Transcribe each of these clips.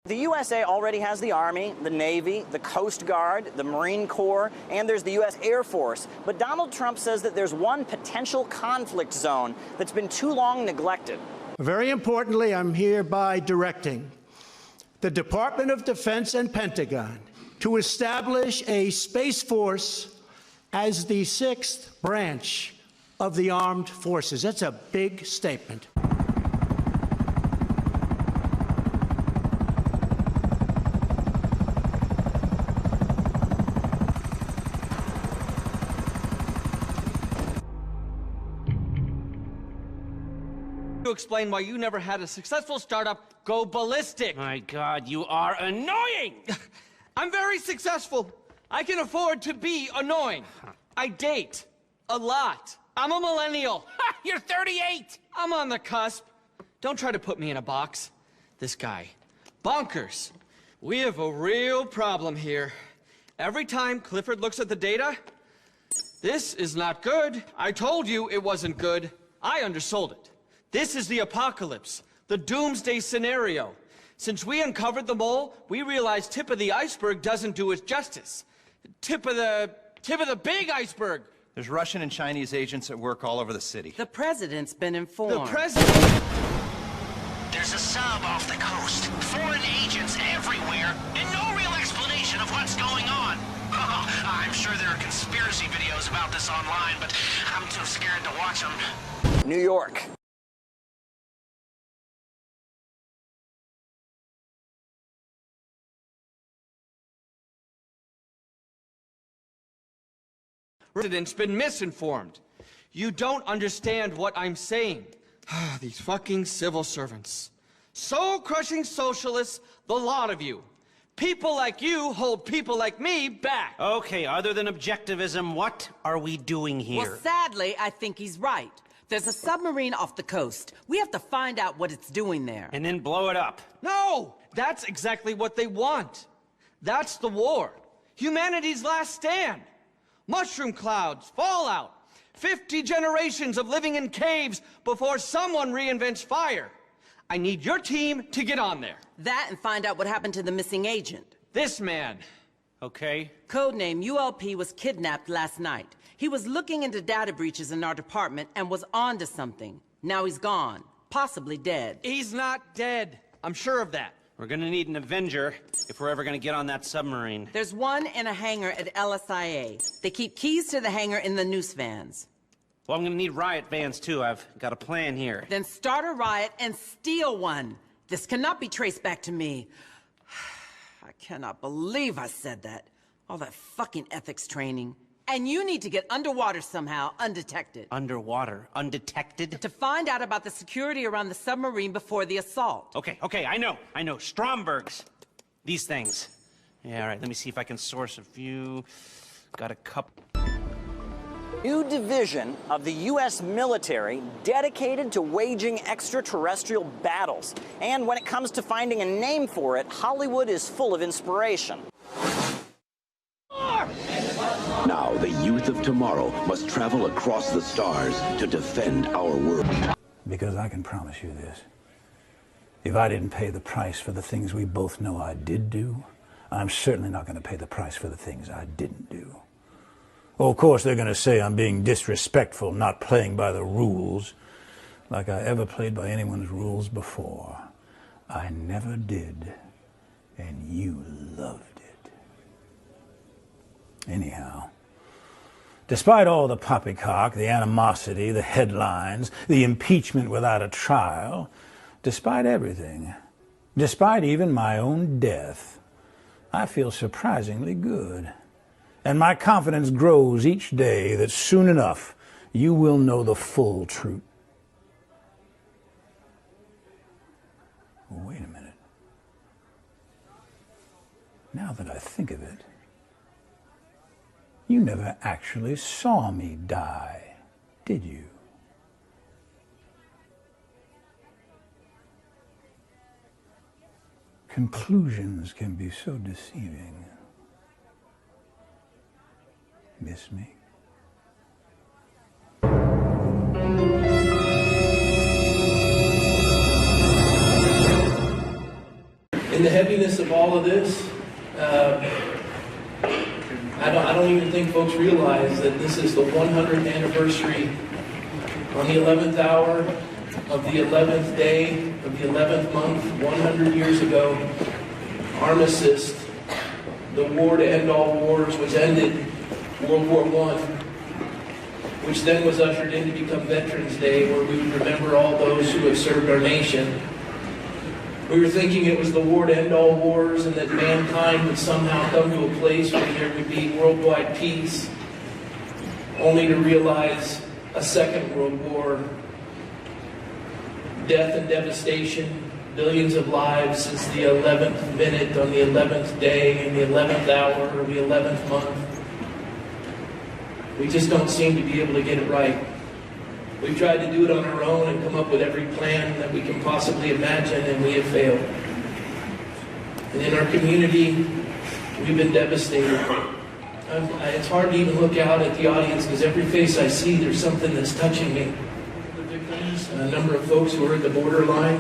The USA already has the Army, the Navy, the Coast Guard, the Marine Corps, and there's the U.S. Air Force. But Donald Trump says that there's one potential conflict zone that's been too long neglected. Very importantly, I'm hereby directing the Department of Defense and Pentagon to establish a Space Force as the sixth branch of the armed forces. That's a big statement. To explain why you never had a successful startup go ballistic. My God, you are annoying! I'm very successful. I can afford to be annoying. I date a lot. I'm a millennial. Ha! You're 38! I'm on the cusp. Don't try to put me in a box. This guy. Bonkers. We have a real problem here. Every time Clifford looks at the data, this is not good. I told you it wasn't good. I undersold it. This is the apocalypse, the doomsday scenario. Since we uncovered the mole, we realized tip of the iceberg doesn't do it justice. Tip of the big iceberg. There's Russian and Chinese agents at work all over the city. The president's been informed. The president? There's a sub off the coast, foreign agents everywhere, and no real explanation of what's going on. Oh, I'm sure there are conspiracy videos about this online, but I'm too scared to watch them. New York. President's been misinformed. You don't understand what I'm saying. These fucking civil servants. Soul-crushing socialists, the lot of you. People like you hold people like me back. Okay, other than objectivism, what are we doing here? Well, sadly, I think he's right. There's a submarine off the coast. We have to find out what it's doing there. And then blow it up. No! That's exactly what they want. That's the war. Humanity's last stand. Mushroom clouds, fallout, 50 generations of living in caves before someone reinvents fire. I need your team to get on there. That and find out what happened to the missing agent. This man. Okay. Codename ULP was kidnapped last night. He was looking into data breaches in our department and was onto something. Now he's gone, possibly dead. He's not dead. I'm sure of that. We're gonna need an Avenger if we're ever gonna get on that submarine. There's one in a hangar at LSIA. They keep keys to the hangar in the noose vans. Well, I'm gonna need riot vans too. I've got a plan here. Then start a riot and steal one. This cannot be traced back to me. I cannot believe I said that. All that fucking ethics training. And you need to get underwater somehow, undetected. Underwater, undetected? To find out about the security around the submarine before the assault. Okay, I know. Stromberg's. These things. Yeah, all right, let me see if I can source a few. Got a couple. New division of the U.S. military dedicated to waging extraterrestrial battles. And when it comes to finding a name for it, Hollywood is full of inspiration. Now, the youth of tomorrow must travel across the stars to defend our world. Because I can promise you this. If I didn't pay the price for the things we both know I did do, I'm certainly not going to pay the price for the things I didn't do. Oh, of course, they're going to say I'm being disrespectful, not playing by the rules, like I ever played by anyone's rules before. I never did, and you loved it. Anyhow, despite all the poppycock, the animosity, the headlines, the impeachment without a trial, despite everything, despite even my own death, I feel surprisingly good. And my confidence grows each day that soon enough you will know the full truth. Wait a minute. Now that I think of it, you never actually saw me die, did you? Conclusions can be so deceiving. Miss me? in the heaviness of all of this, I don't even think folks realize that this is the 100th anniversary on the 11th hour of the 11th day of the 11th month, 100 years ago. Armistice, the war to end all wars, was ended. World War I, which then was ushered in to become Veterans Day, where we would remember all those who have served our nation. We were thinking it was the war to end all wars and that mankind would somehow come to a place where there would be worldwide peace, only to realize a second world war, death and devastation, billions of lives since the 11th minute on the 11th day and the 11th hour of the 11th month. We just don't seem to be able to get it right. We've tried to do it on our own and come up with every plan that we can possibly imagine, and we have failed. And in our community, we've been devastated. It's hard to even look out at the audience because every face I see, there's something that's touching me. The victims, a number of folks who were at the borderline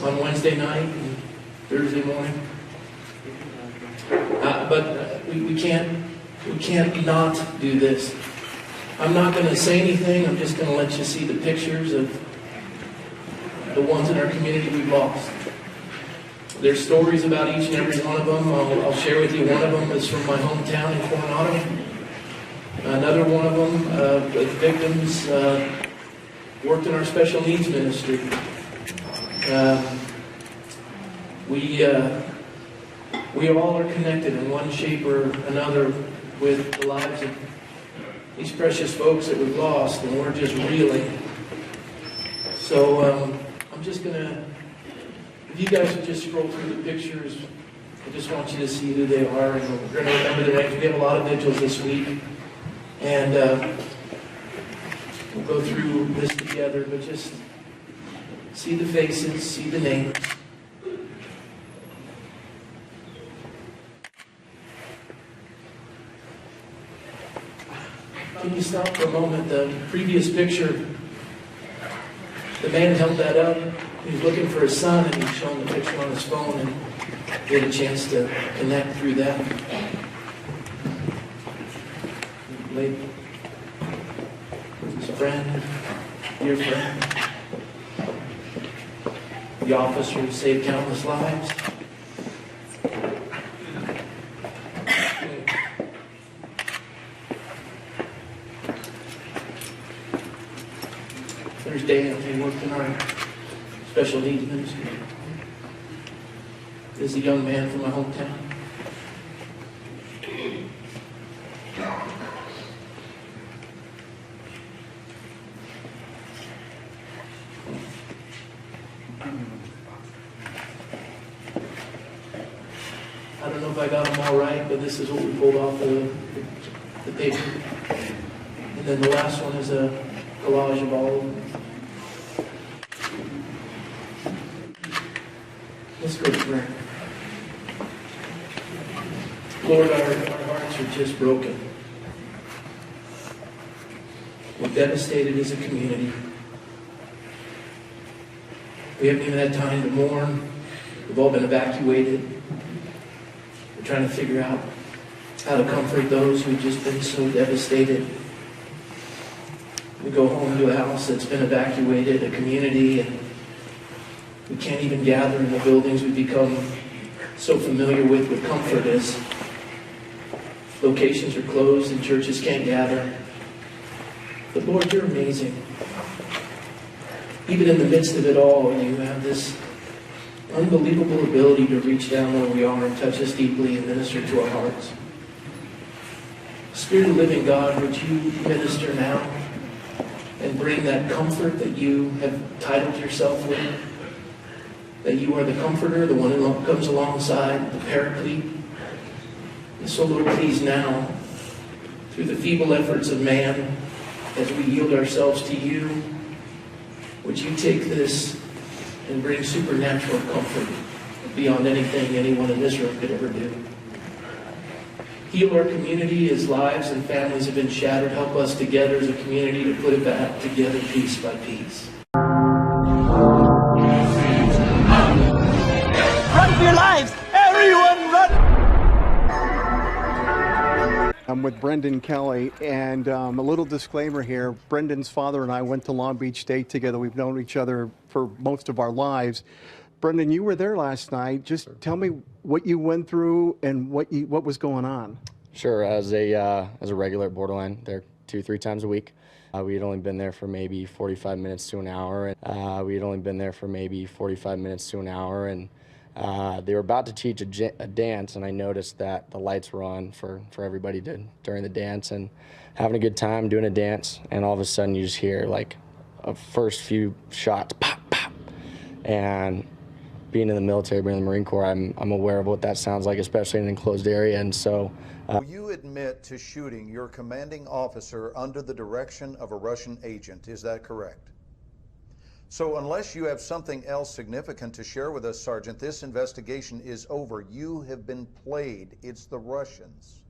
on Wednesday night and Thursday morning. But we can't not do this. I'm not going to say anything. I'm just going to let you see the pictures of the ones in our community we've lost. There's stories about each and every one of them. I'll share with you one of them is from my hometown in Coronado. Another one of them, the victims, worked in our special needs ministry. We all are connected in one shape or another with the lives of these precious folks that we've lost, and we're just reeling. So I'm just going to, if you guys would just scroll through the pictures, I just want you to see who they are, and we're going to remember their names. We have a lot of vigils this week, and we'll go through this together, but just see the faces, see the names. Can you stop for a moment? The previous picture, the man held that up. He was looking for his son, and he was showing the picture on his phone, and he had a chance to connect through that. His friend, dear friend, the officer who saved countless lives. There's Dan, who worked in our special needs ministry. This is a young man from my hometown. I don't know if I got them all right, but this is what we pulled off the paper. And then the last one is a collage of all of them. Let's go to prayer. Lord, our hearts are just broken. We're devastated as a community. We haven't even had time to mourn. We've all been evacuated. We're trying to figure out how to comfort those who've just been so devastated. We go home to a house that's been evacuated, a community, and we can't even gather in the buildings we've become so familiar with comfort as locations are closed and churches can't gather. But Lord, you're amazing. Even in the midst of it all, you have this unbelievable ability to reach down where we are and touch us deeply and minister to our hearts. Spirit of the living God, would you minister now and bring that comfort that you have titled yourself with? That you are the comforter, the one who comes alongside, the paraclete. And so, Lord, please now, through the feeble efforts of man, as we yield ourselves to you, would you take this and bring supernatural comfort beyond anything anyone in this room could ever do. Heal our community as lives and families have been shattered. Help us together as a community to put it back together piece by piece. lives! Everyone run! I'm with Brendan Kelly, and a little disclaimer here. Brendan's father and I went to Long Beach State together. We've known each other for most of our lives. Brendan, you were there last night. Just tell me what you went through and what was going on. Sure. As a regular at Borderline, there 2-3 times a week. We had only been there for maybe 45 minutes to an hour, and they were about to teach a dance, and I noticed that the lights were on for everybody during the dance, and having a good time doing a dance, and all of a sudden you just hear like a first few shots, pop, pop, and being in the military, being in the Marine Corps, I'm aware of what that sounds like, especially in an enclosed area, and so. Will you admit to shooting your commanding officer under the direction of a Russian agent? Is that correct? So unless you have something else significant to share with us, Sergeant, this investigation is over. You have been played. It's the Russians.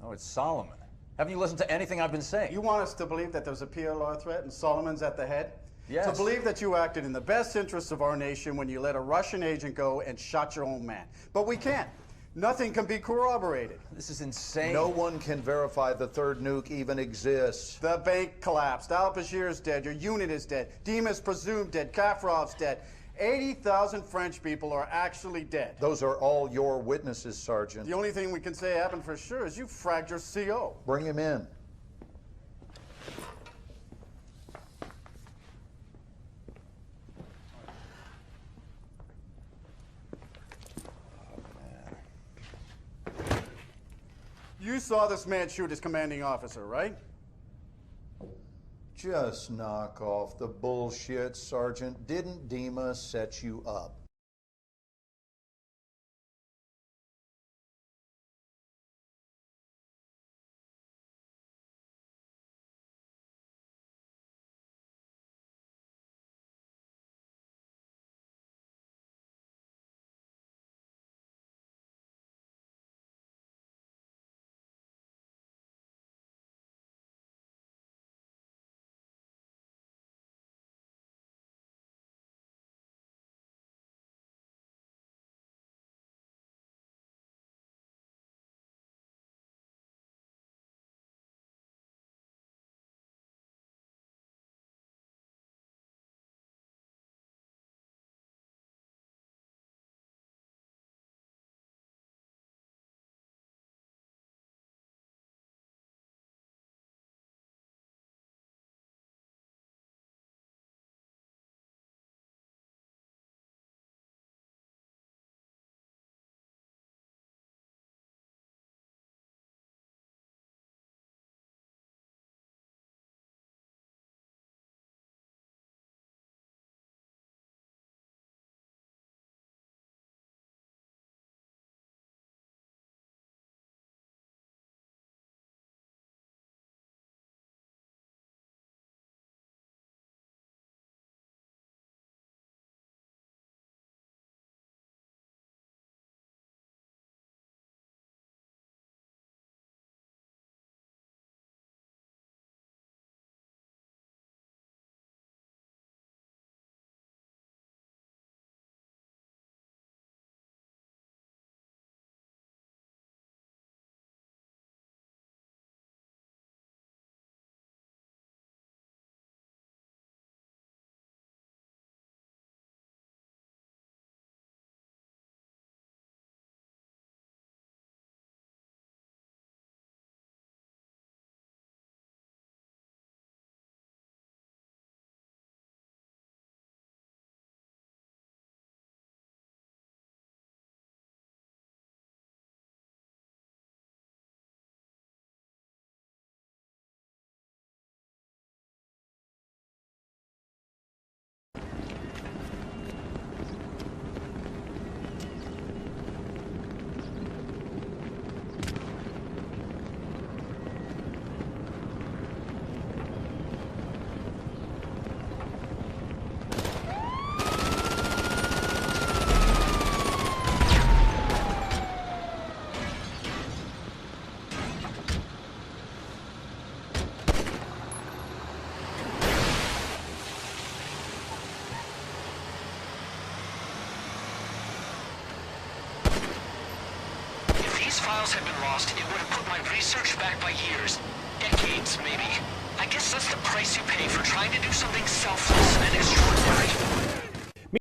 Oh, it's Solomon. Haven't you listened to anything I've been saying? You want us to believe that there's a PLR threat and Solomon's at the head? Yes. To believe that you acted in the best interests of our nation when you let a Russian agent go and shot your own man. But we can't. Nothing can be corroborated. This is insane. No one can verify the third nuke even exists. The bank collapsed. Al-Bashir's dead. Your unit is dead. Dima's presumed dead. Kaffarov's dead. 80,000 French people are actually dead. Those are all your witnesses, Sergeant. The only thing we can say happened for sure is you fragged your CO. Bring him in. You saw this man shoot his commanding officer, right? Just knock off the bullshit, Sergeant. Didn't Dima set you up? these files had been lost, it would have put my research back by years. Decades, maybe. I guess that's the price you pay for trying to do something selfless and extraordinary.